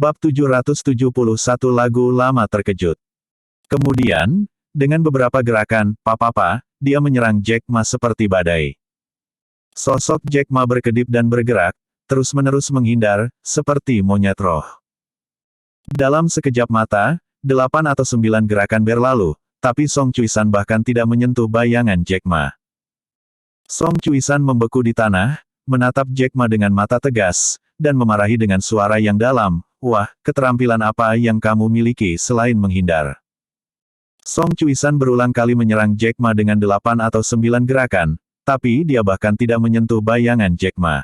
Bab 771 Lagu Lama Terkejut. Kemudian, dengan beberapa gerakan, papa, dia menyerang Jack Ma seperti badai. Sosok Jack Ma berkedip dan bergerak, terus-menerus menghindar, seperti monyet roh. Dalam sekejap mata, 8 atau 9 gerakan berlalu, tapi Song Chuisan bahkan tidak menyentuh bayangan Jack Ma. Song Chuisan membeku di tanah, menatap Jack Ma dengan mata tegas, dan memarahi dengan suara yang dalam, "Wah, keterampilan apa yang kamu miliki selain menghindar?" Song Chuisan berulang kali menyerang Jack Ma dengan 8 atau 9 gerakan, tapi dia bahkan tidak menyentuh bayangan Jack Ma.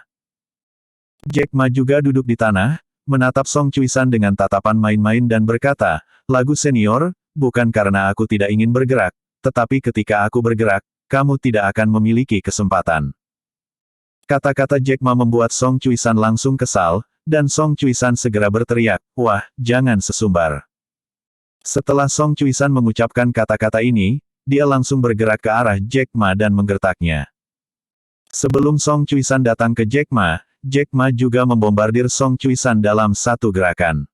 Jack Ma juga duduk di tanah, menatap Song Chuisan dengan tatapan main-main dan berkata, "Lagu senior, bukan karena aku tidak ingin bergerak, tetapi ketika aku bergerak, kamu tidak akan memiliki kesempatan." Kata-kata Jack Ma membuat Song Chuisan langsung kesal, dan Song Chuisan segera berteriak, "Wah, jangan sesumbar." Setelah Song Chuisan mengucapkan kata-kata ini, dia langsung bergerak ke arah Jack Ma dan menggertaknya. Sebelum Song Chuisan datang ke Jack Ma juga membombardir Song Chuisan dalam satu gerakan.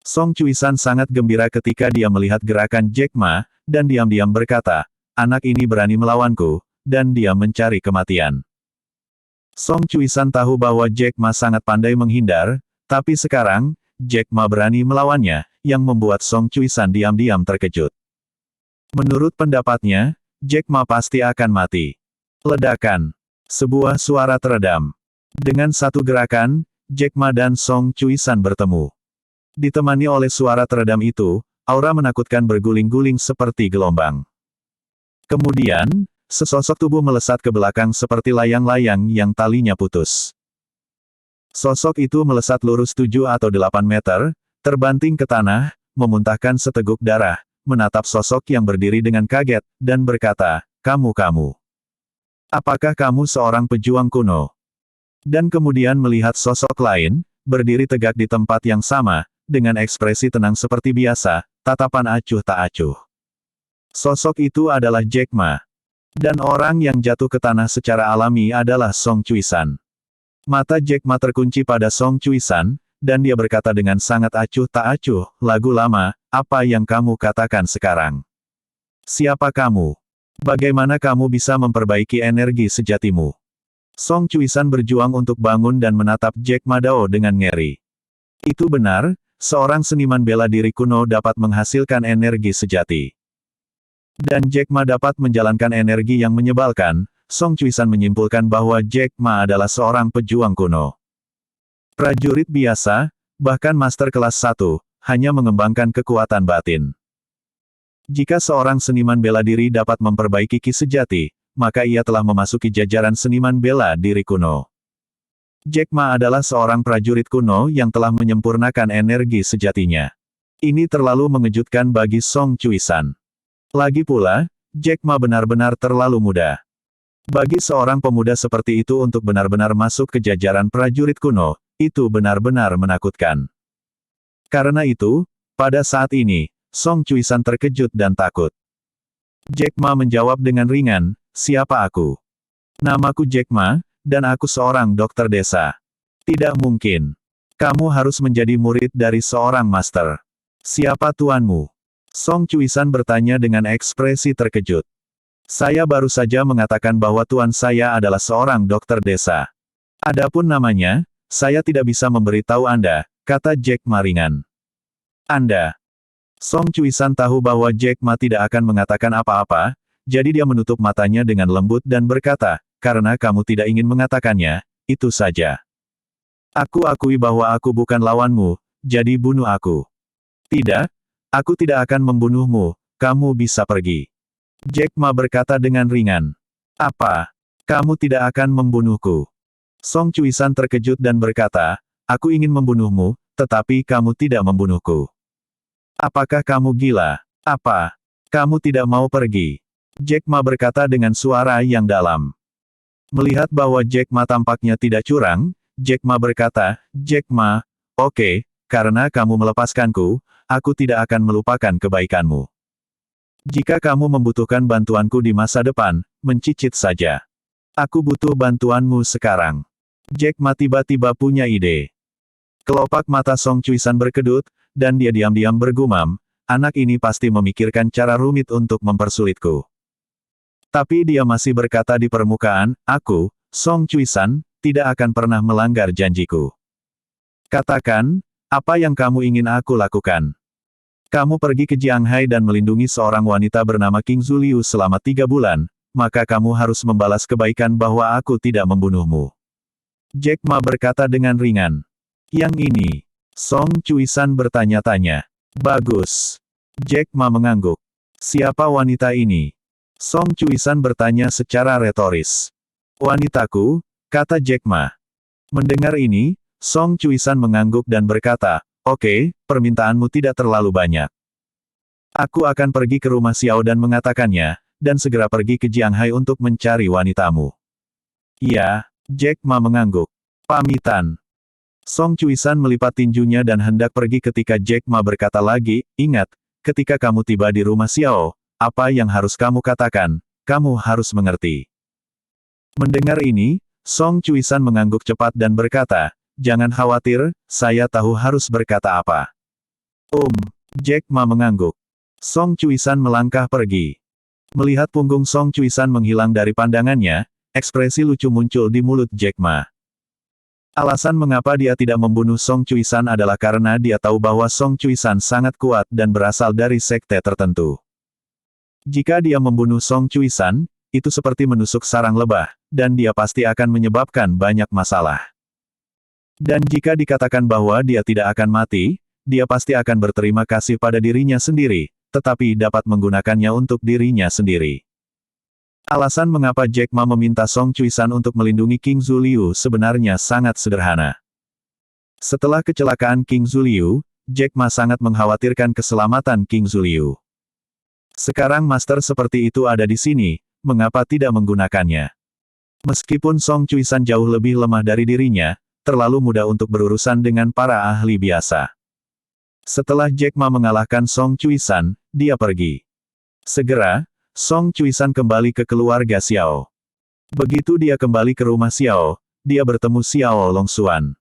Song Chuisan sangat gembira ketika dia melihat gerakan Jack Ma, dan diam-diam berkata, "Anak ini berani melawanku," dan dia mencari kematian. Song Chuisan tahu bahwa Jack Ma sangat pandai menghindar, tapi sekarang, Jack Ma berani melawannya, yang membuat Song Chuisan diam-diam terkejut. Menurut pendapatnya, Jack Ma pasti akan mati. Ledakan. Sebuah suara teredam. Dengan satu gerakan, Jack Ma dan Song Chuisan bertemu. Ditemani oleh suara teredam itu, aura menakutkan berguling-guling seperti gelombang. Kemudian, sesosok tubuh melesat ke belakang seperti layang-layang yang talinya putus. Sosok itu melesat lurus 7 atau 8 meter, terbanting ke tanah, memuntahkan seteguk darah, menatap sosok yang berdiri dengan kaget, dan berkata, Kamu. Apakah kamu seorang pejuang kuno?" Dan kemudian melihat sosok lain, berdiri tegak di tempat yang sama, dengan ekspresi tenang seperti biasa, tatapan acuh tak acuh. Sosok itu adalah Jack Ma. Dan orang yang jatuh ke tanah secara alami adalah Song Chuisan. Mata Jack Ma terkunci pada Song Chuisan, dan dia berkata dengan sangat acuh tak acuh, "Lagu lama, apa yang kamu katakan sekarang? Siapa kamu? Bagaimana kamu bisa memperbaiki energi sejatimu?" Song Chuisan berjuang untuk bangun dan menatap Jack Ma Dao dengan ngeri. Itu benar, seorang seniman bela diri kuno dapat menghasilkan energi sejati. Dan Jack Ma dapat menjalankan energi yang menyebalkan. Song Chuisan menyimpulkan bahwa Jack Ma adalah seorang pejuang kuno. Prajurit biasa, bahkan master kelas 1, hanya mengembangkan kekuatan batin. Jika seorang seniman bela diri dapat memperbaiki ki sejati, maka ia telah memasuki jajaran seniman bela diri kuno. Jack Ma adalah seorang prajurit kuno yang telah menyempurnakan energi sejatinya. Ini terlalu mengejutkan bagi Song Chuisan. Lagi pula, Jack Ma benar-benar terlalu muda. Bagi seorang pemuda seperti itu untuk benar-benar masuk ke jajaran prajurit kuno, itu benar-benar menakutkan. Karena itu, pada saat ini, Song Chuisan terkejut dan takut. Jack Ma menjawab dengan ringan, "Siapa aku? Namaku Jack Ma, dan aku seorang dokter desa." "Tidak mungkin. Kamu harus menjadi murid dari seorang master. Siapa tuanmu?" Song Chuisan bertanya dengan ekspresi terkejut. "Saya baru saja mengatakan bahwa tuan saya adalah seorang dokter desa. Adapun namanya, saya tidak bisa memberitahu Anda," kata Jack Ma ringan. "Anda?" Song Chuisan tahu bahwa Jack Ma tidak akan mengatakan apa-apa, jadi dia menutup matanya dengan lembut dan berkata, "Karena kamu tidak ingin mengatakannya, itu saja. Aku akui bahwa aku bukan lawanmu, jadi bunuh aku." "Tidak, aku tidak akan membunuhmu, kamu bisa pergi." Jack Ma berkata dengan ringan. "Apa? Kamu tidak akan membunuhku?" Song Chuisan terkejut dan berkata, "Aku ingin membunuhmu, tetapi kamu tidak membunuhku. Apakah kamu gila? Apa? Kamu tidak mau pergi?" Jack Ma berkata dengan suara yang dalam. Melihat bahwa Jack Ma tampaknya tidak curang, Jack Ma berkata, "Jack Ma, oke, karena kamu melepaskanku, aku tidak akan melupakan kebaikanmu. Jika kamu membutuhkan bantuanku di masa depan, mencicit saja. Aku butuh bantuanmu sekarang." Jack Ma tiba-tiba punya ide. Kelopak mata Song Chuisan berkedut, dan dia diam-diam bergumam, anak ini pasti memikirkan cara rumit untuk mempersulitku. Tapi dia masih berkata di permukaan, aku, Song Chuisan, tidak akan pernah melanggar janjiku. Katakan, apa yang kamu ingin aku lakukan? Kamu pergi ke Jianghai dan melindungi seorang wanita bernama King Zuliu selama 3 bulan, maka kamu harus membalas kebaikan bahwa aku tidak membunuhmu. Jack Ma berkata dengan ringan. Yang ini, Song Chuisan bertanya-tanya. Bagus. Jack Ma mengangguk. Siapa wanita ini? Song Chuisan bertanya secara retoris. Wanitaku, kata Jack Ma. Mendengar ini, Song Chuisan mengangguk dan berkata, oke, permintaanmu tidak terlalu banyak. Aku akan pergi ke rumah Xiao dan mengatakannya, dan segera pergi ke Jianghai untuk mencari wanitamu. Iya, Jack Ma mengangguk. Pamitan. Song Chuisan melipat tinjunya dan hendak pergi ketika Jack Ma berkata lagi, ingat, ketika kamu tiba di rumah Xiao, apa yang harus kamu katakan, kamu harus mengerti. Mendengar ini, Song Chuisan mengangguk cepat dan berkata, jangan khawatir, saya tahu harus berkata apa. Jack Ma mengangguk. Song Chuisan melangkah pergi. Melihat punggung Song Chuisan menghilang dari pandangannya, ekspresi lucu muncul di mulut Jack Ma. Alasan mengapa dia tidak membunuh Song Chuisan adalah karena dia tahu bahwa Song Chuisan sangat kuat dan berasal dari sekte tertentu. Jika dia membunuh Song Chuisan, itu seperti menusuk sarang lebah, dan dia pasti akan menyebabkan banyak masalah. Dan jika dikatakan bahwa dia tidak akan mati, dia pasti akan berterima kasih pada dirinya sendiri, tetapi dapat menggunakannya untuk dirinya sendiri. Alasan mengapa Jack Ma meminta Song Chuisan untuk melindungi King Zuliu sebenarnya sangat sederhana. Setelah kecelakaan King Zuliu, Jack Ma sangat mengkhawatirkan keselamatan King Zuliu. Sekarang master seperti itu ada di sini, mengapa tidak menggunakannya? Meskipun Song Chuisan jauh lebih lemah dari dirinya, terlalu mudah untuk berurusan dengan para ahli biasa. Setelah Jack Ma mengalahkan Song Chuisan, dia pergi. Segera, Song Chuisan kembali ke keluarga Xiao. Begitu dia kembali ke rumah Xiao, dia bertemu Xiao Longxuan.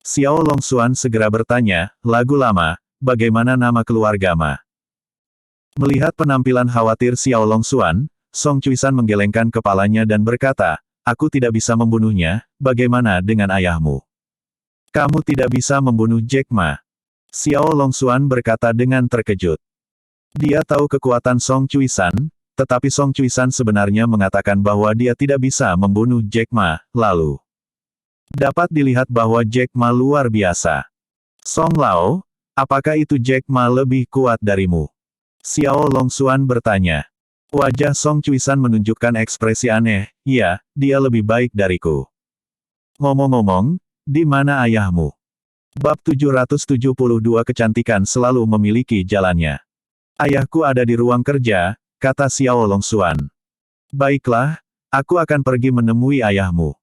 Xiao Longxuan segera bertanya, lagu lama, bagaimana nama keluarga Ma? Melihat penampilan khawatir Xiao Longxuan, Song Chuisan menggelengkan kepalanya dan berkata, aku tidak bisa membunuhnya, bagaimana dengan ayahmu? Kamu tidak bisa membunuh Jack Ma. Xiao Longxuan berkata dengan terkejut. Dia tahu kekuatan Song Chuisan, tetapi Song Chuisan sebenarnya mengatakan bahwa dia tidak bisa membunuh Jack Ma, lalu. Dapat dilihat bahwa Jack Ma luar biasa. Song Lao, apakah itu Jack Ma lebih kuat darimu? Xiao Longxuan bertanya. Wajah Song Chuisan menunjukkan ekspresi aneh, iya, dia lebih baik dariku. Ngomong-ngomong, di mana ayahmu? Bab 772 Kecantikan selalu memiliki jalannya. Ayahku ada di ruang kerja, kata Xiao Longxuan. Baiklah, aku akan pergi menemui ayahmu.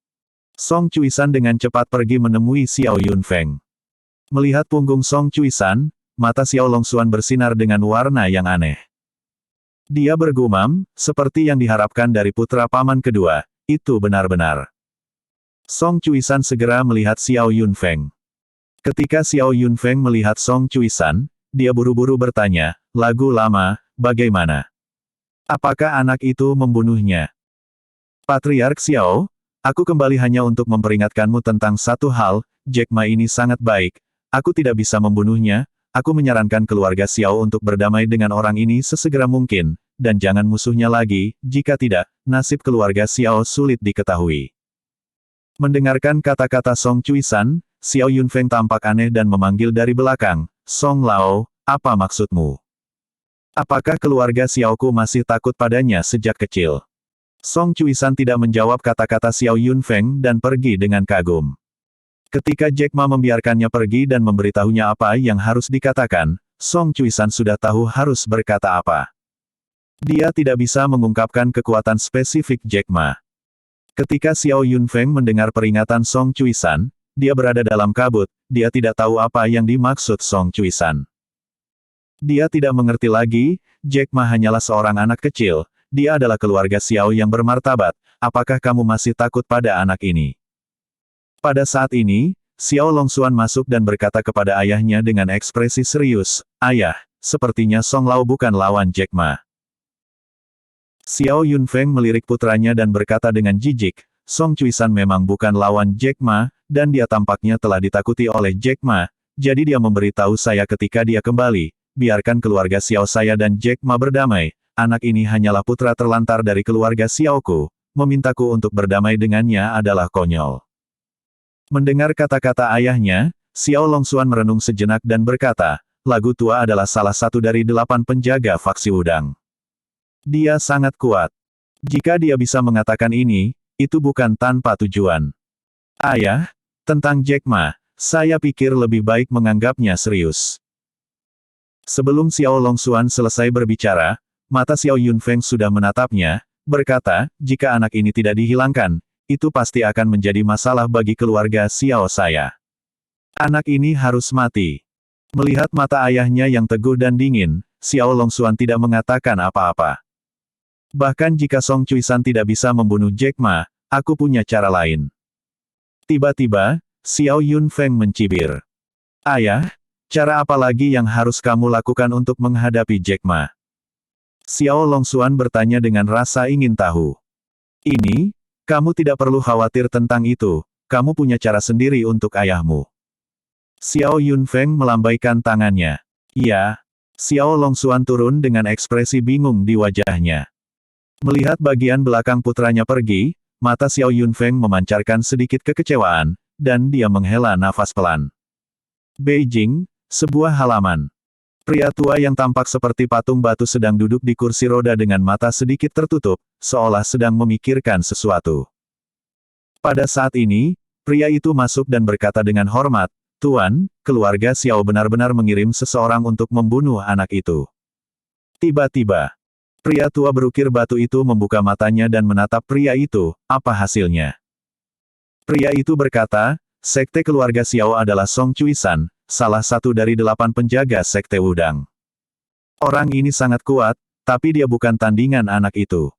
Song Chuisan dengan cepat pergi menemui Xiao Yunfeng. Melihat punggung Song Chuisan, mata Xiao Longxuan bersinar dengan warna yang aneh. Dia bergumam, seperti yang diharapkan dari putra paman kedua, itu benar-benar. Song Chuisan segera melihat Xiao Yunfeng. Ketika Xiao Yunfeng melihat Song Chuisan, dia buru-buru bertanya, lagu lama, bagaimana? Apakah anak itu membunuhnya? Patriark Xiao, aku kembali hanya untuk memperingatkanmu tentang satu hal, Jack Ma ini sangat baik, aku tidak bisa membunuhnya. Aku menyarankan keluarga Xiao untuk berdamai dengan orang ini sesegera mungkin, dan jangan musuhnya lagi, jika tidak, nasib keluarga Xiao sulit diketahui. Mendengarkan kata-kata Song Chuisan, Xiao Yunfeng tampak aneh dan memanggil dari belakang, Song Lao, apa maksudmu? Apakah keluarga Xiaoku masih takut padanya sejak kecil? Song Chuisan tidak menjawab kata-kata Xiao Yunfeng dan pergi dengan kagum. Ketika Jack Ma membiarkannya pergi dan memberitahunya apa yang harus dikatakan, Song Chuisan sudah tahu harus berkata apa. Dia tidak bisa mengungkapkan kekuatan spesifik Jack Ma. Ketika Xiao Yunfeng mendengar peringatan Song Chuisan, dia berada dalam kabut, dia tidak tahu apa yang dimaksud Song Chuisan. Dia tidak mengerti lagi, Jack Ma hanyalah seorang anak kecil, dia adalah keluarga Xiao yang bermartabat, apakah kamu masih takut pada anak ini? Pada saat ini, Xiao Longxuan masuk dan berkata kepada ayahnya dengan ekspresi serius, "Ayah, sepertinya Song Lao bukan lawan Jack Ma." Xiao Yunfeng melirik putranya dan berkata dengan jijik, "Song Chuisan memang bukan lawan Jack Ma, dan dia tampaknya telah ditakuti oleh Jack Ma, jadi dia memberitahu saya ketika dia kembali, biarkan keluarga Xiao saya dan Jack Ma berdamai, anak ini hanyalah putra terlantar dari keluarga Xiaoku, memintaku untuk berdamai dengannya adalah konyol." Mendengar kata-kata ayahnya, Xiao Longxuan merenung sejenak dan berkata, "Lagu Tua adalah salah satu dari 8 penjaga faksi Wudang. Dia sangat kuat. Jika dia bisa mengatakan ini, itu bukan tanpa tujuan. Ayah, tentang Jack Ma, saya pikir lebih baik menganggapnya serius." Sebelum Xiao Longxuan selesai berbicara, mata Xiao Yunfeng sudah menatapnya, berkata, "Jika anak ini tidak dihilangkan, itu pasti akan menjadi masalah bagi keluarga Xiao saya. Anak ini harus mati." Melihat mata ayahnya yang teguh dan dingin, Xiao Longxuan tidak mengatakan apa-apa. "Bahkan jika Song Chuisan tidak bisa membunuh Jack Ma, aku punya cara lain." Tiba-tiba, Xiao Yunfeng mencibir. "Ayah, cara apa lagi yang harus kamu lakukan untuk menghadapi Jack Ma?" Xiao Longxuan bertanya dengan rasa ingin tahu. "Ini, kamu tidak perlu khawatir tentang itu, kamu punya cara sendiri untuk ayahmu." Xiao Yunfeng melambaikan tangannya. "Iya." Xiao Longxuan turun dengan ekspresi bingung di wajahnya. Melihat bagian belakang putranya pergi, mata Xiao Yunfeng memancarkan sedikit kekecewaan, dan dia menghela nafas pelan. Beijing, sebuah halaman. Pria tua yang tampak seperti patung batu sedang duduk di kursi roda dengan mata sedikit tertutup, seolah sedang memikirkan sesuatu. Pada saat ini, pria itu masuk dan berkata dengan hormat, "Tuan, keluarga Xiao benar-benar mengirim seseorang untuk membunuh anak itu." Tiba-tiba, pria tua berukir batu itu membuka matanya dan menatap pria itu, "Apa hasilnya?" Pria itu berkata, "Sekte keluarga Xiao adalah Song Chuisan, salah satu dari 8 penjaga Sekte Wudang. Orang ini sangat kuat, tapi dia bukan tandingan anak itu."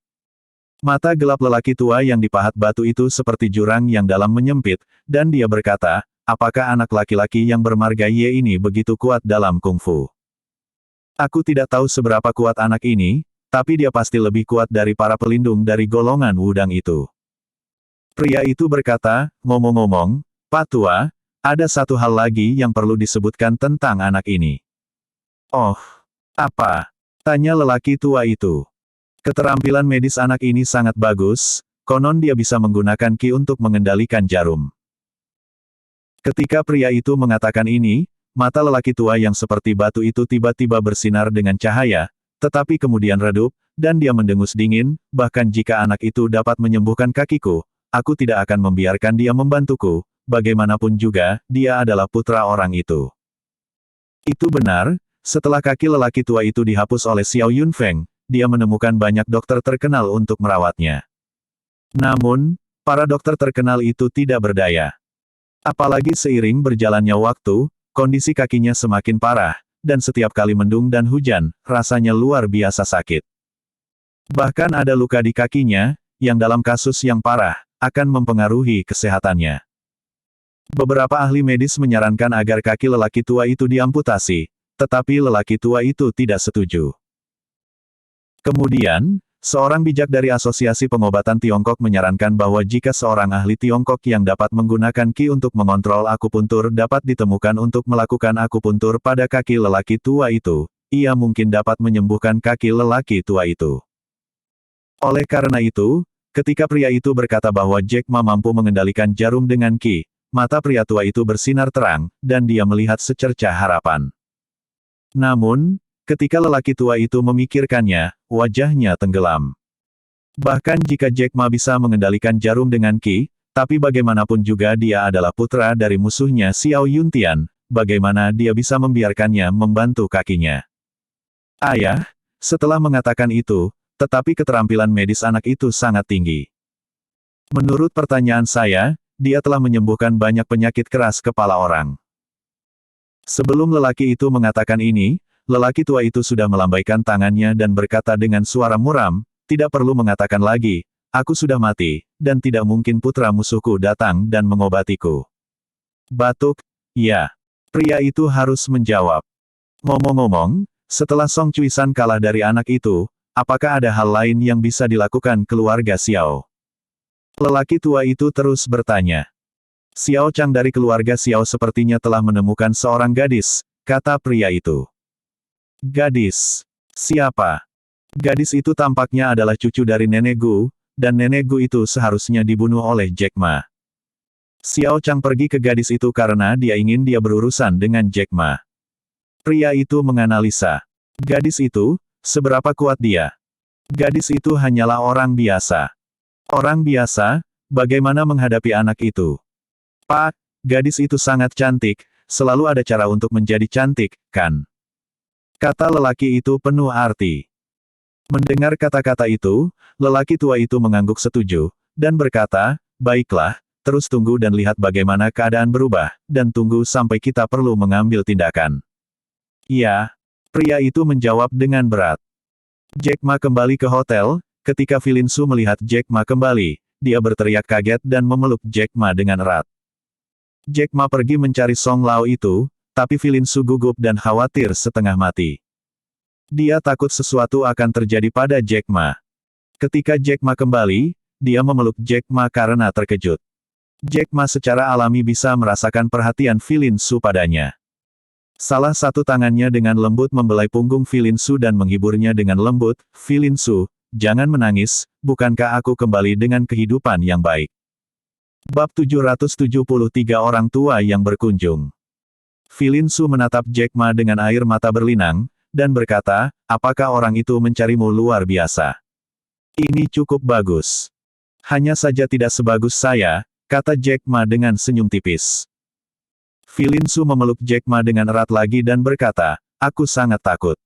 Mata gelap lelaki tua yang dipahat batu itu seperti jurang yang dalam menyempit, dan dia berkata, "Apakah anak laki-laki yang bermarga Ye ini begitu kuat dalam kungfu? Aku tidak tahu seberapa kuat anak ini, tapi dia pasti lebih kuat dari para pelindung dari golongan Wudang itu." Pria itu berkata, "Ngomong-ngomong, Pak Tua, ada satu hal lagi yang perlu disebutkan tentang anak ini." "Oh, apa?" tanya lelaki tua itu. "Keterampilan medis anak ini sangat bagus, konon dia bisa menggunakan ki untuk mengendalikan jarum." Ketika pria itu mengatakan ini, mata lelaki tua yang seperti batu itu tiba-tiba bersinar dengan cahaya, tetapi kemudian redup, dan dia mendengus dingin, "Bahkan jika anak itu dapat menyembuhkan kakiku, aku tidak akan membiarkan dia membantuku, bagaimanapun juga, dia adalah putra orang itu." Itu benar, setelah kaki lelaki tua itu dihapus oleh Xiao Yunfeng, dia menemukan banyak dokter terkenal untuk merawatnya. Namun, para dokter terkenal itu tidak berdaya. Apalagi seiring berjalannya waktu, kondisi kakinya semakin parah, dan setiap kali mendung dan hujan, rasanya luar biasa sakit. Bahkan ada luka di kakinya, yang dalam kasus yang parah, akan mempengaruhi kesehatannya. Beberapa ahli medis menyarankan agar kaki lelaki tua itu diamputasi, tetapi lelaki tua itu tidak setuju. Kemudian, seorang bijak dari Asosiasi Pengobatan Tiongkok menyarankan bahwa jika seorang ahli Tiongkok yang dapat menggunakan ki untuk mengontrol akupuntur dapat ditemukan untuk melakukan akupuntur pada kaki lelaki tua itu, ia mungkin dapat menyembuhkan kaki lelaki tua itu. Oleh karena itu, ketika pria itu berkata bahwa Jack Ma mampu mengendalikan jarum dengan ki, mata pria tua itu bersinar terang, dan dia melihat secercah harapan. Namun, ketika lelaki tua itu memikirkannya, wajahnya tenggelam. Bahkan jika Jack Ma bisa mengendalikan jarum dengan ki, tapi bagaimanapun juga dia adalah putra dari musuhnya Xiao Yuntian, bagaimana dia bisa membiarkannya membantu kakinya? "Ayah," setelah mengatakan itu, tetapi keterampilan medis anak itu sangat tinggi. Menurut pertanyaan saya, dia telah menyembuhkan banyak penyakit keras kepala orang. Sebelum lelaki itu mengatakan ini, lelaki tua itu sudah melambaikan tangannya dan berkata dengan suara muram, "Tidak perlu mengatakan lagi, aku sudah mati, dan tidak mungkin putra musuhku datang dan mengobatiku." Batuk, ya. Pria itu harus menjawab. Ngomong-ngomong, setelah Song Cuisan kalah dari anak itu, apakah ada hal lain yang bisa dilakukan keluarga Xiao? Lelaki tua itu terus bertanya. Xiao Chang dari keluarga Xiao sepertinya telah menemukan seorang gadis, kata pria itu. Gadis? Siapa? Gadis itu tampaknya adalah cucu dari Nenek Gu, dan Nenek Gu itu seharusnya dibunuh oleh Jack Ma. Xiao Chang pergi ke gadis itu karena dia ingin dia berurusan dengan Jack Ma. Pria itu menganalisa. Gadis itu, seberapa kuat dia? Gadis itu hanyalah orang biasa. Orang biasa, bagaimana menghadapi anak itu? Pak, gadis itu sangat cantik, selalu ada cara untuk menjadi cantik, kan? Kata lelaki itu penuh arti. Mendengar kata-kata itu, lelaki tua itu mengangguk setuju, dan berkata, baiklah, terus tunggu dan lihat bagaimana keadaan berubah, dan tunggu sampai kita perlu mengambil tindakan. Ya, pria itu menjawab dengan berat. Jack Ma kembali ke hotel, ketika Filin Su melihat Jack Ma kembali, dia berteriak kaget dan memeluk Jack Ma dengan erat. Jack Ma pergi mencari Song Lao itu, tapi Filin Su gugup dan khawatir setengah mati. Dia takut sesuatu akan terjadi pada Jack Ma. Ketika Jack Ma kembali, dia memeluk Jack Ma karena terkejut. Jack Ma secara alami bisa merasakan perhatian Filin Su padanya. Salah satu tangannya dengan lembut membelai punggung Filin Su dan menghiburnya dengan lembut, Filin Su, jangan menangis, bukankah aku kembali dengan kehidupan yang baik? Bab 773 Orang Tua yang Berkunjung. Filin Su menatap Jack Ma dengan air mata berlinang, dan berkata, apakah orang itu mencarimu luar biasa? Ini cukup bagus. Hanya saja tidak sebagus saya, kata Jack Ma dengan senyum tipis. Filin Su memeluk Jack Ma dengan erat lagi dan berkata, aku sangat takut.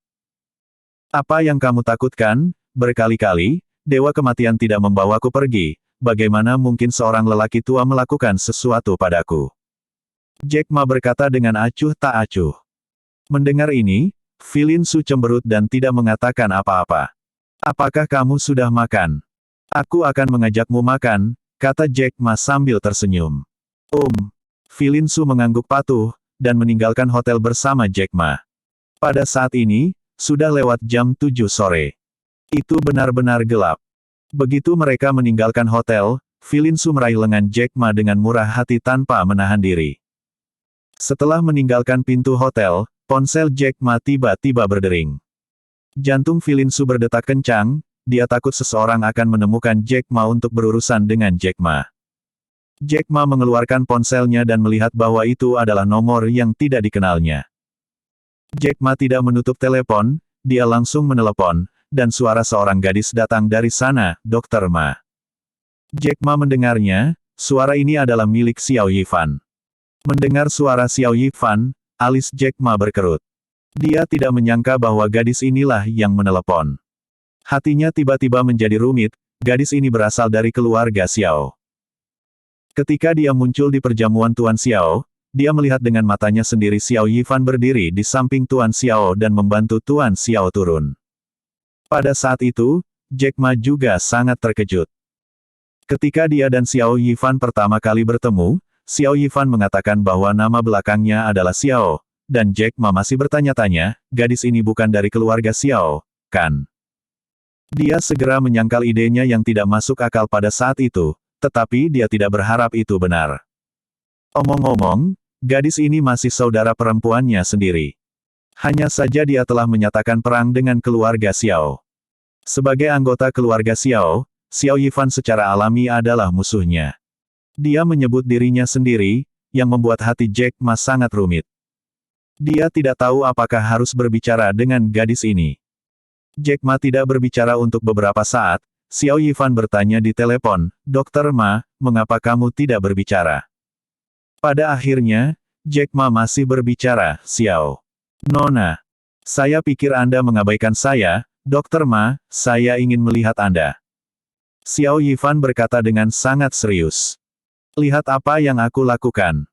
Apa yang kamu takutkan? Berkali-kali, Dewa Kematian tidak membawaku pergi, bagaimana mungkin seorang lelaki tua melakukan sesuatu padaku? Jack Ma berkata dengan acuh tak acuh. Mendengar ini, Filin Su cemberut dan tidak mengatakan apa-apa. Apakah kamu sudah makan? Aku akan mengajakmu makan, kata Jack Ma sambil tersenyum. Filin Su mengangguk patuh, dan meninggalkan hotel bersama Jack Ma. Pada saat ini, sudah lewat jam 7 sore. Itu benar-benar gelap. Begitu mereka meninggalkan hotel, Filin Su meraih lengan Jack Ma dengan murah hati tanpa menahan diri. Setelah meninggalkan pintu hotel, ponsel Jack Ma tiba-tiba berdering. Jantung Filin Su berdetak kencang, dia takut seseorang akan menemukan Jack Ma untuk berurusan dengan Jack Ma. Jack Ma mengeluarkan ponselnya dan melihat bahwa itu adalah nomor yang tidak dikenalnya. Jack Ma tidak menutup telepon, dia langsung menelepon, dan suara seorang gadis datang dari sana, Dr. Ma. Jack Ma mendengarnya, suara ini adalah milik Xiao Yifan. Mendengar suara Xiao Yifan, alis Jack Ma berkerut. Dia tidak menyangka bahwa gadis inilah yang menelepon. Hatinya tiba-tiba menjadi rumit, gadis ini berasal dari keluarga Xiao. Ketika dia muncul di perjamuan Tuan Xiao, dia melihat dengan matanya sendiri Xiao Yifan berdiri di samping Tuan Xiao dan membantu Tuan Xiao turun. Pada saat itu, Jack Ma juga sangat terkejut. Ketika dia dan Xiao Yifan pertama kali bertemu, Xiao Yifan mengatakan bahwa nama belakangnya adalah Xiao, dan Jack Ma masih bertanya-tanya, gadis ini bukan dari keluarga Xiao, kan? Dia segera menyangkal idenya yang tidak masuk akal pada saat itu, tetapi dia tidak berharap itu benar. Omong-omong, gadis ini masih saudara perempuannya sendiri. Hanya saja dia telah menyatakan perang dengan keluarga Xiao. Sebagai anggota keluarga Xiao, Xiao Yifan secara alami adalah musuhnya. Dia menyebut dirinya sendiri, yang membuat hati Jack Ma sangat rumit. Dia tidak tahu apakah harus berbicara dengan gadis ini. Jack Ma tidak berbicara untuk beberapa saat. Xiao Yifan bertanya di telepon, Dr. Ma, mengapa kamu tidak berbicara? Pada akhirnya, Jack Ma masih berbicara, Xiao. Nona. Saya pikir Anda mengabaikan saya, Dr. Ma, saya ingin melihat Anda. Xiao Yifan berkata dengan sangat serius. Lihat apa yang aku lakukan.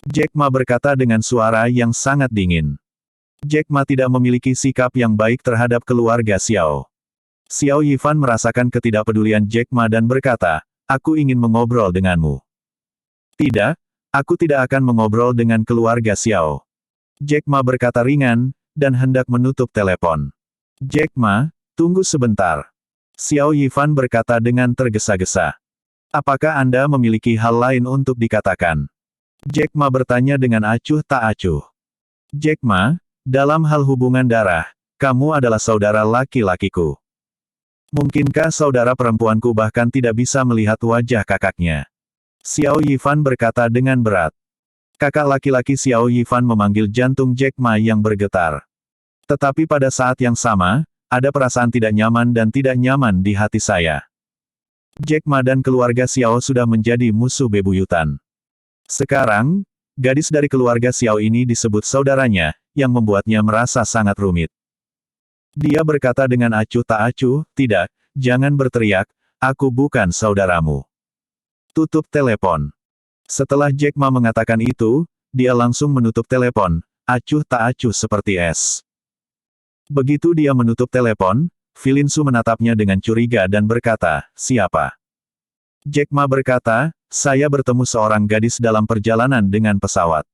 Jack Ma berkata dengan suara yang sangat dingin. Jack Ma tidak memiliki sikap yang baik terhadap keluarga Xiao. Xiao Yifan merasakan ketidakpedulian Jack Ma dan berkata, aku ingin mengobrol denganmu. Tidak, Aku tidak akan mengobrol dengan keluarga Xiao. Jack Ma berkata ringan, dan hendak menutup telepon. Jack Ma, tunggu sebentar. Xiao Yifan berkata dengan tergesa-gesa. Apakah Anda memiliki hal lain untuk dikatakan? Jack Ma bertanya dengan acuh tak acuh. Jack Ma, dalam hal hubungan darah, kamu adalah saudara laki-lakiku. Mungkinkah saudara perempuanku bahkan tidak bisa melihat wajah kakaknya? Xiao Yifan berkata dengan berat. Kakak laki-laki Xiao Yifan memanggil jantung Jack Ma yang bergetar. Tetapi pada saat yang sama, ada perasaan tidak nyaman dan tidak nyaman di hati saya. Jack Ma dan keluarga Xiao sudah menjadi musuh bebuyutan. Sekarang, gadis dari keluarga Xiao ini disebut saudaranya, yang membuatnya merasa sangat rumit. Dia berkata dengan acuh tak acuh, tidak, jangan berteriak, aku bukan saudaramu. Tutup telepon. Setelah Jack Ma mengatakan itu, dia langsung menutup telepon, acuh tak acuh seperti es. Begitu dia menutup telepon, Filin Su menatapnya dengan curiga dan berkata, siapa? Jack Ma berkata, saya bertemu seorang gadis dalam perjalanan dengan pesawat.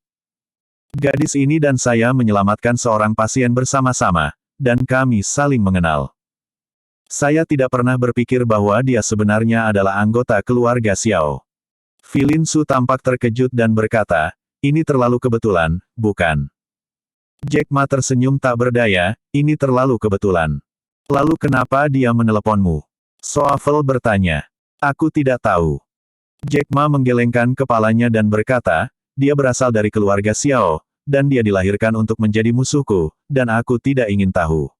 Gadis ini dan saya menyelamatkan seorang pasien bersama-sama, dan kami saling mengenal. Saya tidak pernah berpikir bahwa dia sebenarnya adalah anggota keluarga Xiao. Filin Su tampak terkejut dan berkata, ini terlalu kebetulan, bukan? Jack Ma tersenyum tak berdaya, ini terlalu kebetulan. Lalu kenapa dia meneleponmu? Soafel bertanya. Aku tidak tahu. Jack Ma menggelengkan kepalanya dan berkata, dia berasal dari keluarga Xiao, dan dia dilahirkan untuk menjadi musuhku, dan aku tidak ingin tahu.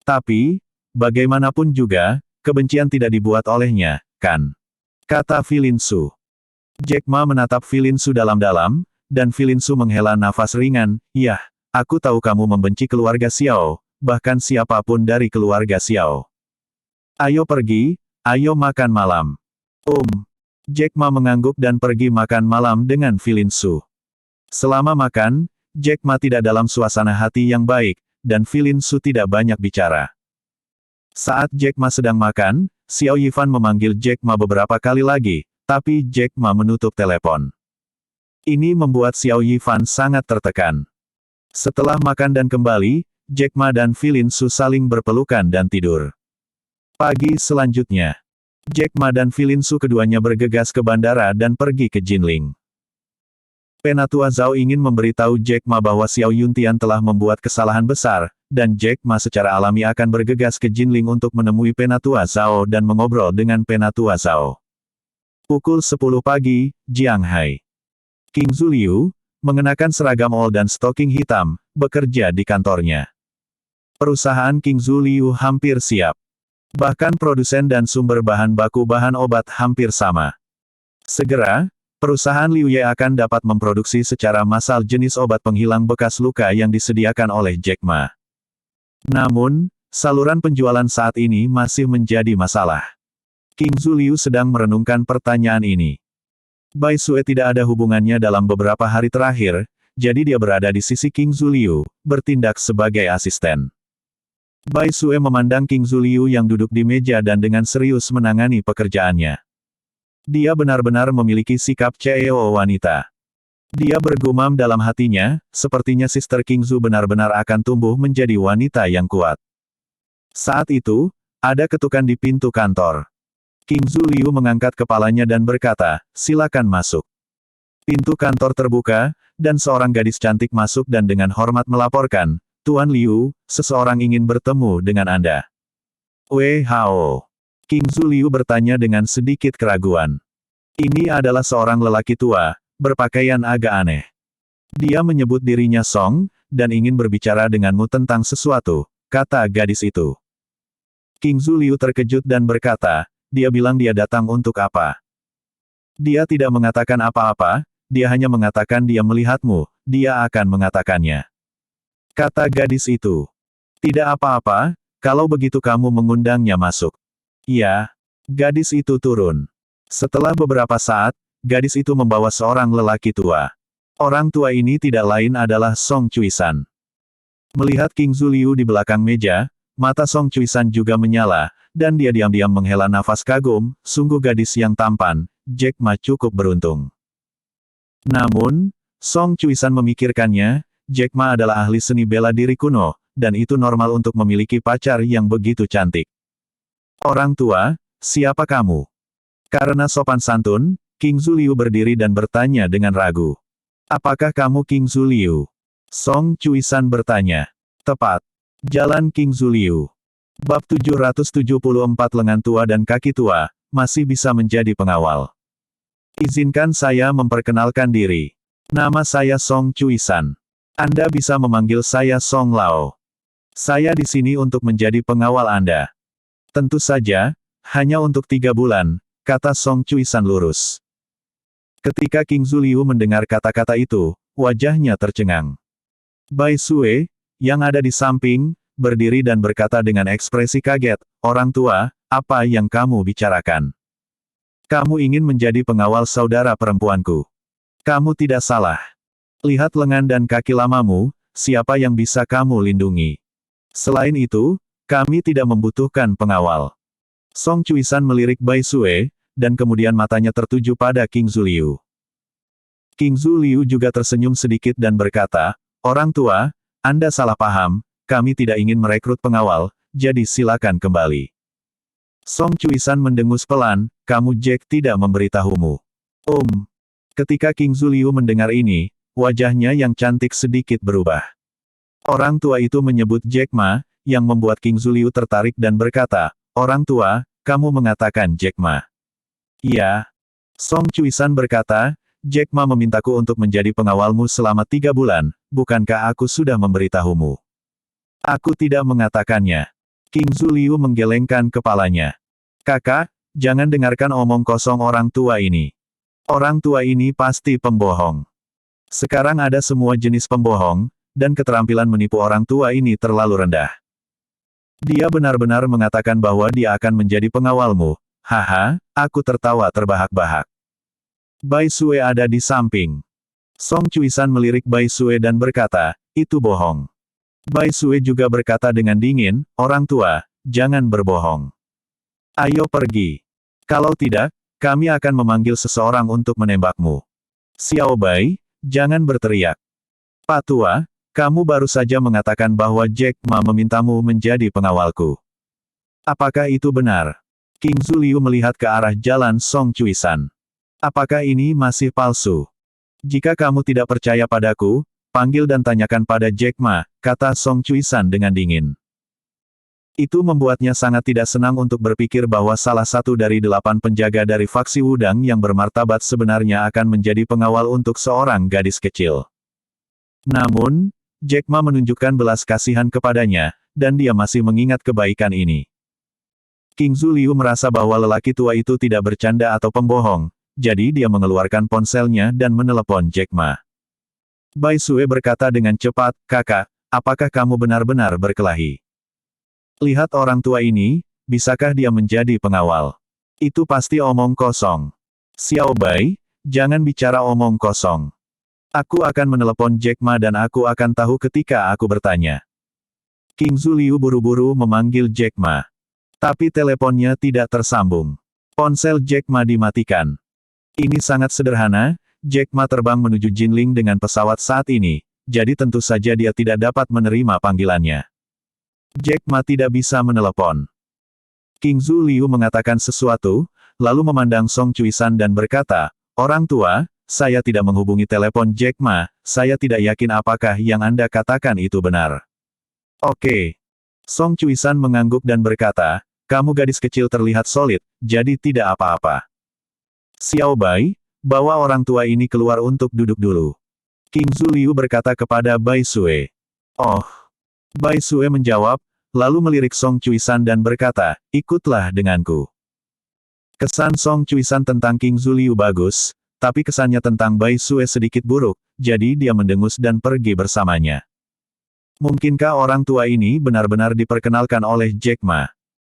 Tapi, bagaimanapun juga, kebencian tidak dibuat olehnya, kan? Kata Filin Su. Jack Ma menatap Filin Su dalam-dalam, dan Filin Su menghela nafas ringan, yah, aku tahu kamu membenci keluarga Xiao, bahkan siapapun dari keluarga Xiao. Ayo pergi, ayo makan malam. Jack Ma mengangguk dan pergi makan malam dengan Filin Su. Selama makan, Jack Ma tidak dalam suasana hati yang baik, dan Filin Su tidak banyak bicara. Saat Jack Ma sedang makan, Xiao Yifan memanggil Jack Ma beberapa kali lagi, tapi Jack Ma menutup telepon. Ini membuat Xiao Yifan sangat tertekan. Setelah makan dan kembali, Jack Ma dan Filin Su saling berpelukan dan tidur. Pagi selanjutnya, Jack Ma dan Filin Su keduanya bergegas ke bandara dan pergi ke Jinling. Penatua Zhao ingin memberitahu Jack Ma bahwa Xiao Yuntian telah membuat kesalahan besar, dan Jack Ma secara alami akan bergegas ke Jinling untuk menemui Penatua Zhao dan mengobrol dengan Penatua Zhao. Pukul 10 pagi, Jianghai. King Zhu Liu, mengenakan seragam old dan stoking hitam, bekerja di kantornya. Perusahaan King Zhu Liu hampir siap. Bahkan produsen dan sumber bahan baku bahan obat hampir sama. Segera, perusahaan Liu Ye akan dapat memproduksi secara massal jenis obat penghilang bekas luka yang disediakan oleh Jack Ma. Namun, saluran penjualan saat ini masih menjadi masalah. King Zhu Liu sedang merenungkan pertanyaan ini. Bai Sue tidak ada hubungannya dalam beberapa hari terakhir, jadi dia berada di sisi King Zhu Liu, bertindak sebagai asisten. Bai Sue memandang King Zhu Liu yang duduk di meja dan dengan serius menangani pekerjaannya. Dia benar-benar memiliki sikap CEO wanita. Dia bergumam dalam hatinya, sepertinya Sister King Zhu benar-benar akan tumbuh menjadi wanita yang kuat. Saat itu, ada ketukan di pintu kantor. King Zhu Liu mengangkat kepalanya dan berkata, silakan masuk. Pintu kantor terbuka, dan seorang gadis cantik masuk dan dengan hormat melaporkan, Tuan Liu, seseorang ingin bertemu dengan Anda. Wei Hao. King Zhu Liu bertanya dengan sedikit keraguan. Ini adalah seorang lelaki tua, berpakaian agak aneh. Dia menyebut dirinya Song, dan ingin berbicara denganmu tentang sesuatu, kata gadis itu. King Zhu Liu terkejut dan berkata, dia bilang dia datang untuk apa? Dia tidak mengatakan apa-apa, dia hanya mengatakan dia melihatmu, dia akan mengatakannya. Kata gadis itu. Tidak apa-apa, kalau begitu kamu mengundangnya masuk. Ya. Gadis itu turun. Setelah beberapa saat, gadis itu membawa seorang lelaki tua. Orang tua ini tidak lain adalah Song Chuisan. Melihat King Zhu Liu di belakang meja, mata Song Chuisan juga menyala, dan dia diam-diam menghela nafas kagum, sungguh gadis yang tampan, Jack Ma cukup beruntung. Namun, Song Chuisan memikirkannya, Jack Ma adalah ahli seni bela diri kuno, dan itu normal untuk memiliki pacar yang begitu cantik. Orang tua, siapa kamu? Karena sopan santun, King Zuliu berdiri dan bertanya dengan ragu. Apakah kamu King Zuliu? Song Chuisan bertanya. Tepat. Jalan King Zuliu. Bab 774 Lengan tua dan kaki tua, masih bisa menjadi pengawal. Izinkan saya memperkenalkan diri. Nama saya Song Chuisan. Anda bisa memanggil saya Song Lao. Saya di sini untuk menjadi pengawal Anda. Tentu saja, hanya untuk 3 bulan, kata Song Chuisan lurus. Ketika King Zuliu mendengar kata-kata itu, wajahnya tercengang. Bai Sue, yang ada di samping, berdiri dan berkata dengan ekspresi kaget, orang tua, apa yang kamu bicarakan? Kamu ingin menjadi pengawal saudara perempuanku. Kamu tidak salah. Lihat lengan dan kaki lamamu, siapa yang bisa kamu lindungi? Selain itu, kami tidak membutuhkan pengawal. Song Chuisan melirik Bai Sue, dan kemudian matanya tertuju pada King Zuliu. King Zuliu juga tersenyum sedikit dan berkata, orang tua, Anda salah paham, kami tidak ingin merekrut pengawal, jadi silakan kembali. Song Chuisan mendengus pelan, kamu Jack tidak memberitahumu. Ketika King Zuliu mendengar ini, wajahnya yang cantik sedikit berubah. Orang tua itu menyebut Jack Ma, yang membuat King Zuliu tertarik dan berkata, orang tua, kamu mengatakan Jack Ma. Iya. Song Chuisan berkata, Jack Ma memintaku untuk menjadi pengawalmu selama 3 bulan, bukankah aku sudah memberitahumu? Aku tidak mengatakannya. King Zuliu menggelengkan kepalanya. Kakak, jangan dengarkan omong kosong orang tua ini. Orang tua ini pasti pembohong. Sekarang ada semua jenis pembohong, dan keterampilan menipu orang tua ini terlalu rendah. Dia benar-benar mengatakan bahwa dia akan menjadi pengawalmu. Haha, aku tertawa terbahak-bahak. Bai Sue ada di samping. Song Chuisan melirik Bai Sue dan berkata, itu bohong. Bai Sue juga berkata dengan dingin, orang tua, jangan berbohong. Ayo pergi. Kalau tidak, kami akan memanggil seseorang untuk menembakmu. Xiao Bai, jangan berteriak. Pak Tua, kamu baru saja mengatakan bahwa Jack Ma memintamu menjadi pengawalku. Apakah itu benar? King Zuliu melihat ke arah jalan Song Chuisan. Apakah ini masih palsu? Jika kamu tidak percaya padaku, panggil dan tanyakan pada Jack Ma, kata Song Chuisan dengan dingin. Itu membuatnya sangat tidak senang untuk berpikir bahwa salah satu dari 8 penjaga dari faksi Wudang yang bermartabat sebenarnya akan menjadi pengawal untuk seorang gadis kecil. Namun, Jack Ma menunjukkan belas kasihan kepadanya, dan dia masih mengingat kebaikan ini. King Zuliu merasa bahwa lelaki tua itu tidak bercanda atau pembohong, jadi dia mengeluarkan ponselnya dan menelepon Jack Ma. Bai Sue berkata dengan cepat, kakak, apakah kamu benar-benar berkelahi? Lihat orang tua ini, bisakah dia menjadi pengawal? Itu pasti omong kosong. Xiao Bai, jangan bicara omong kosong. Aku akan menelepon Jack Ma dan aku akan tahu ketika aku bertanya. King Zuliu buru-buru memanggil Jack Ma. Tapi teleponnya tidak tersambung. Ponsel Jack Ma dimatikan. Ini sangat sederhana, Jack Ma terbang menuju Jinling dengan pesawat saat ini, jadi tentu saja dia tidak dapat menerima panggilannya. Jack Ma tidak bisa menelepon. King Zuliu mengatakan sesuatu, lalu memandang Song Chuisan dan berkata, orang tua, saya tidak menghubungi telepon Jack Ma, saya tidak yakin apakah yang Anda katakan itu benar. Oke. Song Chuisan mengangguk dan berkata, kamu gadis kecil terlihat solid, jadi tidak apa-apa. Xiao Bai, bawa orang tua ini keluar untuk duduk dulu. King Zuliu berkata kepada Bai Sue. Oh. Bai Sue menjawab, lalu melirik Song Chuisan dan berkata, ikutlah denganku. Kesan Song Chuisan tentang King Zuliu bagus, tapi kesannya tentang Bai Sue sedikit buruk, jadi dia mendengus dan pergi bersamanya. Mungkinkah orang tua ini benar-benar diperkenalkan oleh Jack Ma?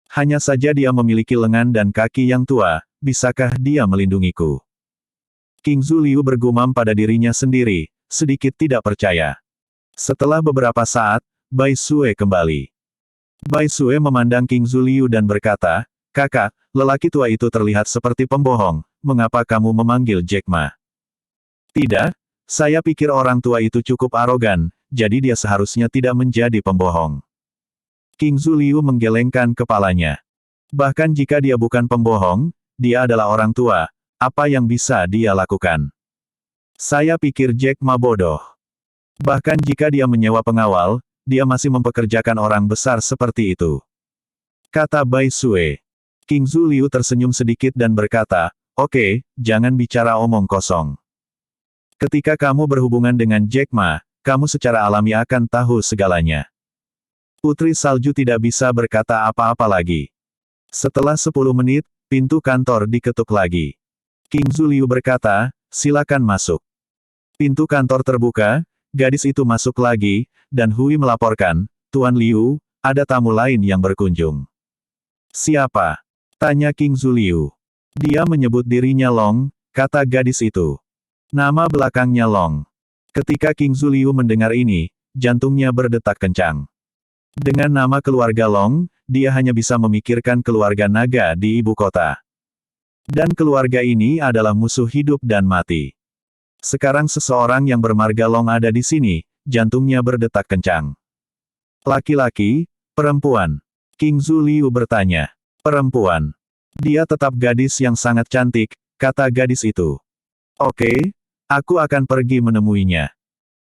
Hanya saja dia memiliki lengan dan kaki yang tua, bisakah dia melindungiku? King Zuliu bergumam pada dirinya sendiri, sedikit tidak percaya. Setelah beberapa saat, Bai Sue kembali. Bai Sue memandang King Zuliu dan berkata, kakak, lelaki tua itu terlihat seperti pembohong, mengapa kamu memanggil Jack Ma? Tidak, saya pikir orang tua itu cukup arogan, jadi dia seharusnya tidak menjadi pembohong. King Zuliu menggelengkan kepalanya. Bahkan jika dia bukan pembohong, dia adalah orang tua, apa yang bisa dia lakukan? Saya pikir Jack Ma bodoh. Bahkan jika dia menyewa pengawal, dia masih mempekerjakan orang besar seperti itu. Kata Bai Sue. King Zuliu tersenyum sedikit dan berkata, oke, jangan bicara omong kosong. Ketika kamu berhubungan dengan Jack Ma, kamu secara alami akan tahu segalanya. Putri Salju tidak bisa berkata apa-apa lagi. Setelah 10 menit, pintu kantor diketuk lagi. King Zuliu berkata, silakan masuk. Pintu kantor terbuka, gadis itu masuk lagi, dan Hui melaporkan, Tuan Liu, ada tamu lain yang berkunjung. Siapa? Tanya King Zuliu. Dia menyebut dirinya Long, kata gadis itu. Nama belakangnya Long. Ketika King Zuliu mendengar ini, jantungnya berdetak kencang. Dengan nama keluarga Long, dia hanya bisa memikirkan keluarga naga di ibu kota. Dan keluarga ini adalah musuh hidup dan mati. Sekarang seseorang yang bermarga Long ada di sini, jantungnya berdetak kencang. Laki-laki, perempuan. King Zuliu bertanya. Perempuan. Dia tetap gadis yang sangat cantik, kata gadis itu. Oke, aku akan pergi menemuinya.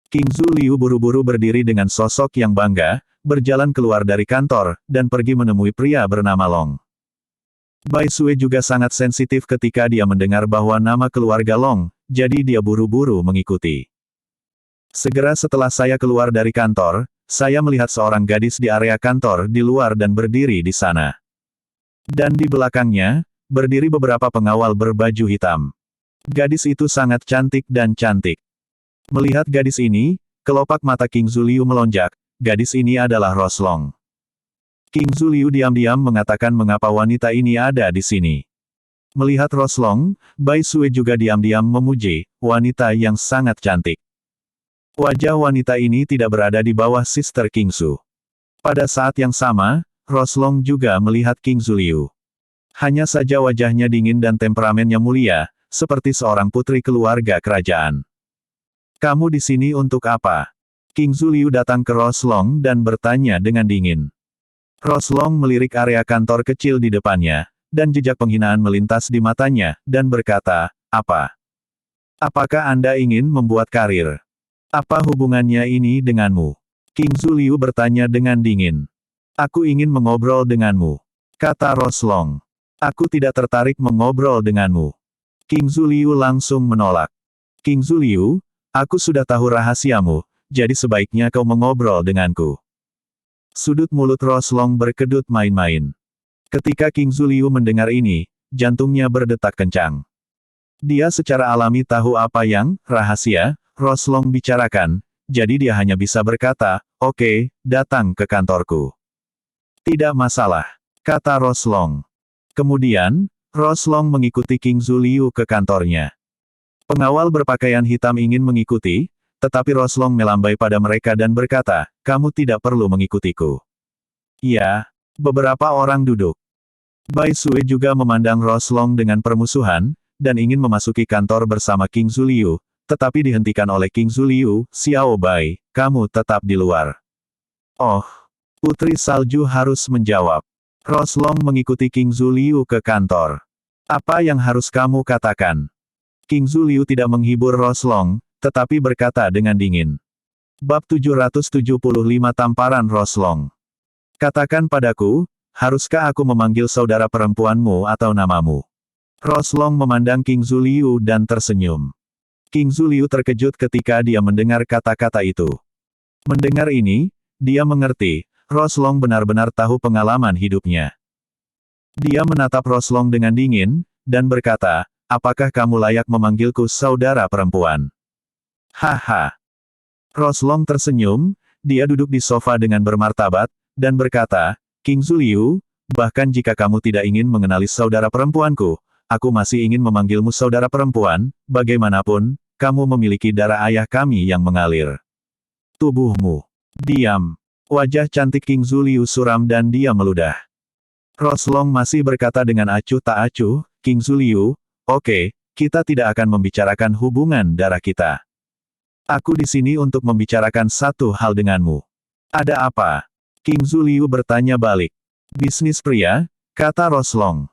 King Zuliu buru-buru berdiri dengan sosok yang bangga, berjalan keluar dari kantor, dan pergi menemui pria bernama Long. Bai Sue juga sangat sensitif ketika dia mendengar bahwa nama keluarga Long, jadi dia buru-buru mengikuti. Segera setelah saya keluar dari kantor, saya melihat seorang gadis di area kantor di luar dan berdiri di sana. Dan di belakangnya, berdiri beberapa pengawal berbaju hitam. Gadis itu sangat cantik dan cantik. Melihat gadis ini, kelopak mata King Zuliu melonjak. Gadis ini adalah Rose Long. King Zuliu diam-diam mengatakan mengapa wanita ini ada di sini. Melihat Rose Long, Bai Sue juga diam-diam memuji, wanita yang sangat cantik. Wajah wanita ini tidak berada di bawah Sister King Su. Pada saat yang sama, Rose Long juga melihat King Zuliu. Hanya saja wajahnya dingin dan temperamennya mulia, seperti seorang putri keluarga kerajaan. Kamu di sini untuk apa? King Zuliu datang ke Rose Long dan bertanya dengan dingin. Rose Long melirik area kantor kecil di depannya, dan jejak penghinaan melintas di matanya, dan berkata, apa? Apakah Anda ingin membuat karir? Apa hubungannya ini denganmu? King Zuliu bertanya dengan dingin. Aku ingin mengobrol denganmu. Kata Rose Long. Aku tidak tertarik mengobrol denganmu. King Zuliu langsung menolak. King Zuliu, aku sudah tahu rahasiamu. Jadi sebaiknya kau mengobrol denganku. Sudut mulut Rose Long berkedut main-main. Ketika King Zuliu mendengar ini, jantungnya berdetak kencang. Dia secara alami tahu apa yang, rahasia, Rose Long bicarakan, jadi dia hanya bisa berkata, oke, datang ke kantorku. Tidak masalah, kata Rose Long. Kemudian, Rose Long mengikuti King Zuliu ke kantornya. Pengawal berpakaian hitam ingin mengikuti, tetapi Rose Long melambai pada mereka dan berkata, kamu tidak perlu mengikutiku. Ya, beberapa orang duduk. Bai Sue juga memandang Rose Long dengan permusuhan, dan ingin memasuki kantor bersama King Zuliu, tetapi dihentikan oleh King Zuliu, Xiao Bai, kamu tetap di luar. Oh, Putri Salju harus menjawab. Rose Long mengikuti King Zuliu ke kantor. Apa yang harus kamu katakan? King Zuliu tidak menghibur Rose Long, tetapi berkata dengan dingin. Bab 775 Tamparan Rose Long. Katakan padaku, haruskah aku memanggil saudara perempuanmu atau namamu? Rose Long memandang King Zuliu dan tersenyum. King Zuliu terkejut ketika dia mendengar kata-kata itu. Mendengar ini, dia mengerti, Rose Long benar-benar tahu pengalaman hidupnya. Dia menatap Rose Long dengan dingin, dan berkata, apakah kamu layak memanggilku saudara perempuan? Haha. Rose Long tersenyum, dia duduk di sofa dengan bermartabat, dan berkata, King Zuliu, bahkan jika kamu tidak ingin mengenali saudara perempuanku, aku masih ingin memanggilmu saudara perempuan, bagaimanapun, kamu memiliki darah ayah kami yang mengalir. Tubuhmu. Diam. Wajah cantik King Zuliu suram dan dia meludah. Rose Long masih berkata dengan acuh tak acuh, King Zuliu, oke, kita tidak akan membicarakan hubungan darah kita. Aku di sini untuk membicarakan satu hal denganmu. Ada apa? King Zuliu bertanya balik. Bisnis pria, kata Roslong.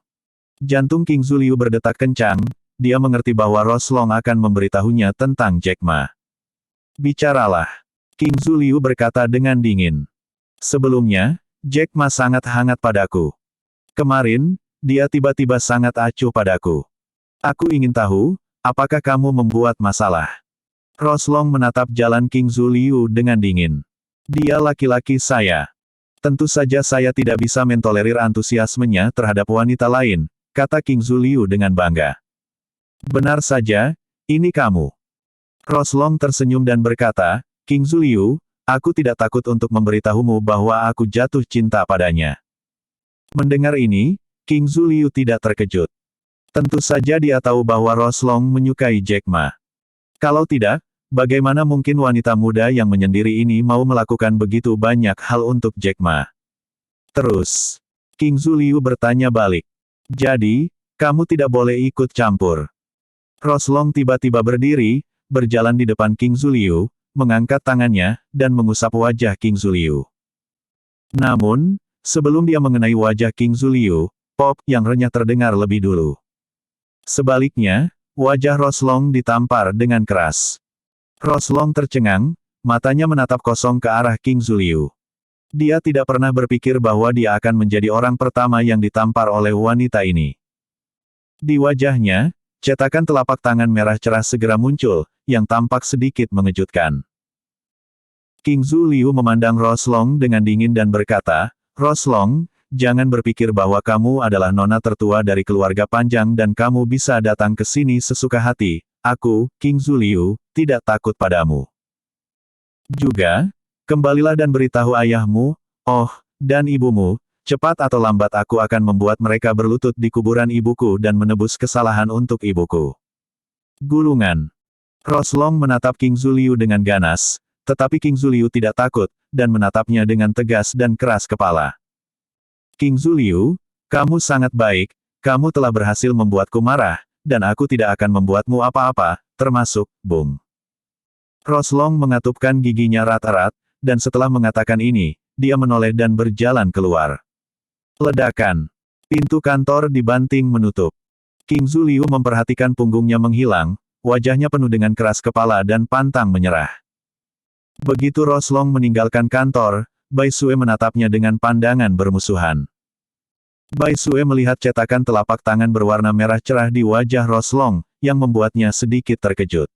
Jantung King Zuliu berdetak kencang, dia mengerti bahwa Roslong akan memberitahunya tentang Jack Ma. Bicaralah. King Zuliu berkata dengan dingin. Sebelumnya, Jack Ma sangat hangat padaku. Kemarin, dia tiba-tiba sangat acuh padaku. Aku ingin tahu, apakah kamu membuat masalah? Roslong menatap jalan King Zuliu dengan dingin. Dia laki-laki saya. Tentu saja saya tidak bisa mentolerir antusiasmenya terhadap wanita lain, kata King Zuliu dengan bangga. Benar saja, ini kamu. Roslong tersenyum dan berkata, King Zuliu, aku tidak takut untuk memberitahumu bahwa aku jatuh cinta padanya. Mendengar ini, King Zuliu tidak terkejut. Tentu saja dia tahu bahwa Roslong menyukai Jack Ma. Kalau tidak, bagaimana mungkin wanita muda yang menyendiri ini mau melakukan begitu banyak hal untuk Jack Ma? Terus, King Zuliu bertanya balik. Jadi, kamu tidak boleh ikut campur. Roslong tiba-tiba berdiri, berjalan di depan King Zuliu, mengangkat tangannya, dan mengusap wajah King Zuliu. Namun, sebelum dia mengenai wajah King Zuliu, pop yang renyah terdengar lebih dulu. Sebaliknya, wajah Roslong ditampar dengan keras. Roslong tercengang, matanya menatap kosong ke arah King Zuliu. Dia tidak pernah berpikir bahwa dia akan menjadi orang pertama yang ditampar oleh wanita ini. Di wajahnya, cetakan telapak tangan merah cerah segera muncul, yang tampak sedikit mengejutkan. King Zuliu memandang Roslong dengan dingin dan berkata, Roslong, jangan berpikir bahwa kamu adalah nona tertua dari keluarga panjang dan kamu bisa datang ke sini sesuka hati. Aku, King Zuliu, tidak takut padamu. Juga, kembalilah dan beritahu ayahmu, dan ibumu, cepat atau lambat aku akan membuat mereka berlutut di kuburan ibuku dan menebus kesalahan untuk ibuku. Gulungan. Roslong menatap King Zuliu dengan ganas, tetapi King Zuliu tidak takut, dan menatapnya dengan tegas dan keras kepala. King Zuliu, kamu sangat baik, kamu telah berhasil membuatku marah, dan aku tidak akan membuatmu apa-apa, termasuk, bung. Roslong mengatupkan giginya erat-erat, dan setelah mengatakan ini, dia menoleh dan berjalan keluar. Ledakan. Pintu kantor dibanting menutup. King Zuliu memperhatikan punggungnya menghilang, wajahnya penuh dengan keras kepala dan pantang menyerah. Begitu Roslong meninggalkan kantor, Bai Sue menatapnya dengan pandangan bermusuhan. Bai Sue melihat cetakan telapak tangan berwarna merah cerah di wajah Roslong, yang membuatnya sedikit terkejut.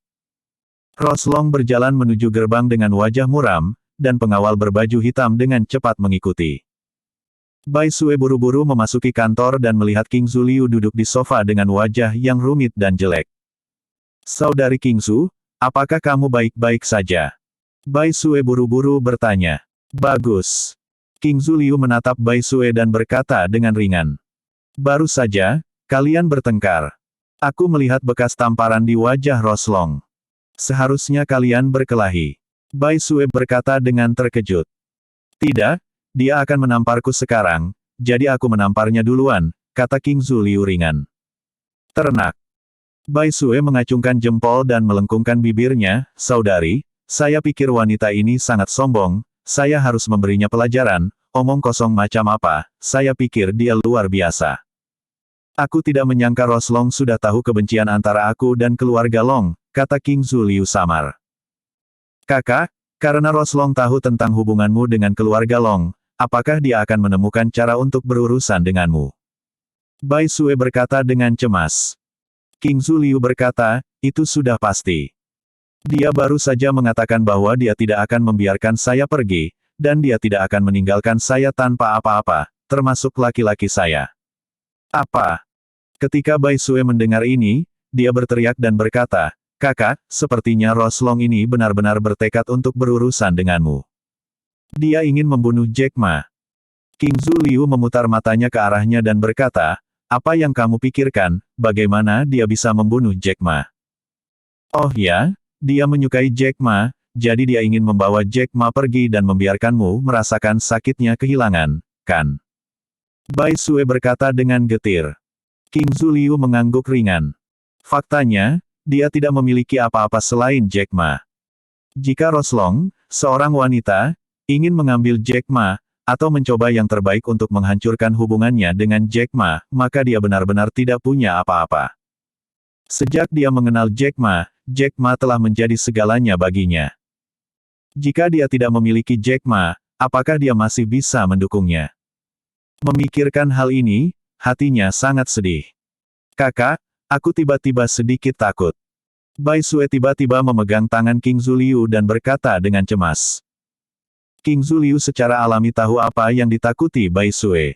Roslong berjalan menuju gerbang dengan wajah muram, dan pengawal berbaju hitam dengan cepat mengikuti. Bai Sue buru-buru memasuki kantor dan melihat King Zuliu duduk di sofa dengan wajah yang rumit dan jelek. Saudari King Su, apakah kamu baik-baik saja? Bai Sue buru-buru bertanya. Bagus. King Zuliu menatap Bai Sue dan berkata dengan ringan. Baru saja, kalian bertengkar. Aku melihat bekas tamparan di wajah Roslong. Seharusnya kalian berkelahi. Bai Sue berkata dengan terkejut. Tidak, dia akan menamparku sekarang, jadi aku menamparnya duluan, kata King Zuliu ringan. Ternak. Bai Sue mengacungkan jempol dan melengkungkan bibirnya, saudari, saya pikir wanita ini sangat sombong, saya harus memberinya pelajaran, omong kosong macam apa, saya pikir dia luar biasa. Aku tidak menyangka Roslong sudah tahu kebencian antara aku dan keluarga Long, kata King Zuliu samar. Kakak, karena Roslong tahu tentang hubunganmu dengan keluarga Long, apakah dia akan menemukan cara untuk berurusan denganmu? Bai Sue berkata dengan cemas. King Zuliu berkata, itu sudah pasti. Dia baru saja mengatakan bahwa dia tidak akan membiarkan saya pergi, dan dia tidak akan meninggalkan saya tanpa apa-apa, termasuk laki-laki saya. Apa? Ketika Bai Sue mendengar ini, dia berteriak dan berkata, Kakak, sepertinya Roslong ini benar-benar bertekad untuk berurusan denganmu. Dia ingin membunuh Jack Ma. King Zuliu memutar matanya ke arahnya dan berkata, apa yang kamu pikirkan, bagaimana dia bisa membunuh Jack Ma? Oh ya? Dia menyukai Jack Ma, jadi dia ingin membawa Jack Ma pergi dan membiarkanmu merasakan sakitnya kehilangan, kan? Bai Sue berkata dengan getir. King Zuliu mengangguk ringan. Faktanya, dia tidak memiliki apa-apa selain Jack Ma. Jika Roslong, seorang wanita, ingin mengambil Jack Ma, atau mencoba yang terbaik untuk menghancurkan hubungannya dengan Jack Ma, maka dia benar-benar tidak punya apa-apa. Sejak dia mengenal Jack Ma telah menjadi segalanya baginya. Jika dia tidak memiliki Jack Ma, apakah dia masih bisa mendukungnya? Memikirkan hal ini, hatinya sangat sedih. Kakak, aku tiba-tiba sedikit takut. Bai Sue tiba-tiba memegang tangan King Zuliu dan berkata dengan cemas. King Zuliu secara alami tahu apa yang ditakuti Bai Sue.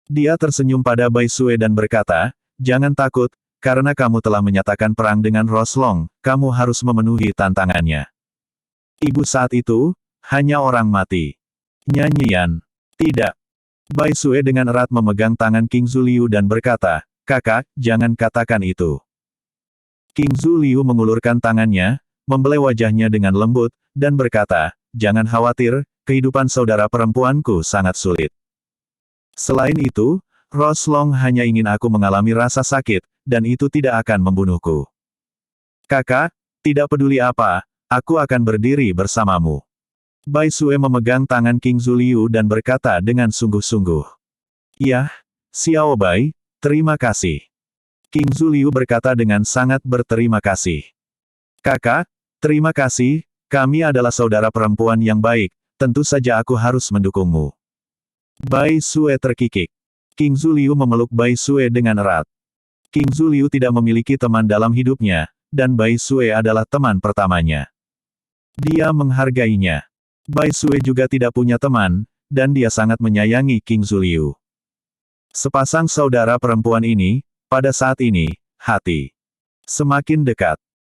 Dia tersenyum pada Bai Sue dan berkata, jangan takut, karena kamu telah menyatakan perang dengan Roslong, kamu harus memenuhi tantangannya. Ibu saat itu, hanya orang mati. Nyanyian. Tidak. Bai Sue dengan erat memegang tangan King Zuliu dan berkata, kakak, jangan katakan itu. King Zuliu mengulurkan tangannya, membelai wajahnya dengan lembut, dan berkata, jangan khawatir, kehidupan saudara perempuanku sangat sulit. Selain itu, Roslong hanya ingin aku mengalami rasa sakit, dan itu tidak akan membunuhku. Kakak, tidak peduli apa, aku akan berdiri bersamamu. Bai Sue memegang tangan King Zuliu dan berkata dengan sungguh-sungguh. Yah, Xiao Bai, terima kasih. King Zuliu berkata dengan sangat berterima kasih. Kakak, terima kasih, kami adalah saudara perempuan yang baik, tentu saja aku harus mendukungmu. Bai Sue terkikik. King Zuliu memeluk Bai Sue dengan erat. King Zuliu tidak memiliki teman dalam hidupnya, dan Bai Sue adalah teman pertamanya. Dia menghargainya. Bai Sue juga tidak punya teman, dan dia sangat menyayangi King Zuliu. Sepasang saudara perempuan ini, pada saat ini, hati semakin dekat.